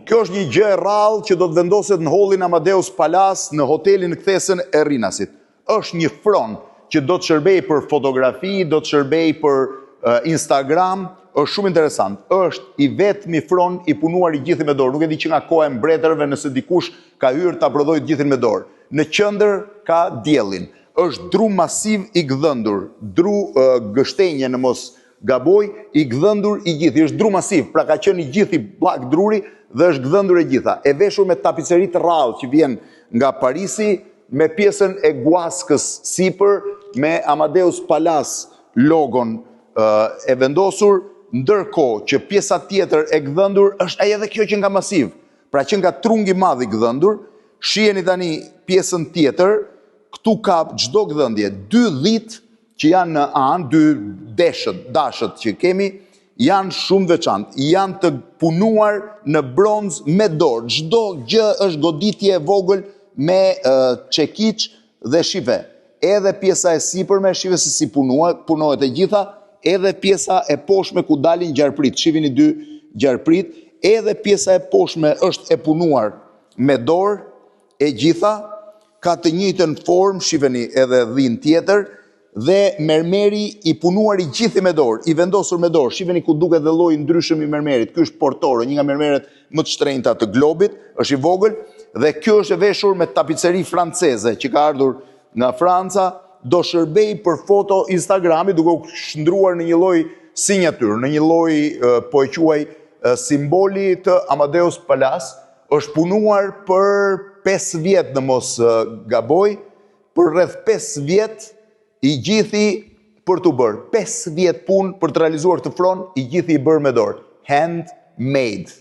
Kjo është një gjë e rrallë që do të vendoset në Hallin Amadeus Palace në hotelin në kthesën e Rrinasit. Është një fron që do të shërbej për fotografi, do të shërbej për Instagram, është shumë interesant. Është i vetmi fron i punuar i gjithë me dorë. Nuk e di që nga koha e mbretërve nëse dikush ka hyrë ta prodhoi të gjithin me dorë. Në qendër ka diellin. Është dru masiv i gdhëndur, dru gështenje në mos gaboj, i gdhëndur i gjithë. Është dru masiv, pra ka qenë i gjithë i bllak druri dhe është gdhëndur e gjitha. E veshur me tapiceri të rrallë që vjen nga Parisi, me pjesën e guaskës sipër, me Amadeus Palace logon e vendosur, ndërkohë që pjesa tjetër e gdhëndur është ai edhe kjo që nga masiv, pra që nga trungi madh i gdhëndur. Shiheni tani pjesën tjetër, këtu ka çdo gdhëndje, 2 dhit që janë në anë, 2 dashët që kemi, janë shumë veçantë, janë të punuar në bronz me dorë. Çdo gjë është goditje e vogël me çekiç dhe shive. Edhe pjesa e sipërme, shive se si punohet e gjitha, edhe pjesa e poshtme ku dalin gjarprit, shiheni 2 gjarprit, edhe pjesa e poshtme është e punuar me dorë, e gjitha, ka të njëjtën formë, shiheni edhe dhin tjetër, dhe mermeri i punuar i gjithi me dorë, i vendosur me dorë, shiheni ku duket dhe lloji ndryshëm i mermerit. Ky është Portoro, një nga mermeret më të shtrenjta të globit, është i vogël, dhe kjo është e veshur me tapiceri franceze që ka ardhur nga Franca, do shërbej për foto Instagrami duke u shndruar në një lloj sinjatyr, në një lloj po e quaj simboli të Amadeus Palace. Është punuar për 5 vjet në mos gaboj, për rreth 5 vjet i gjithi për të bërë. 5 vjet punë për të realizuar të fron, i gjithi i bërë me dorë. Handmade.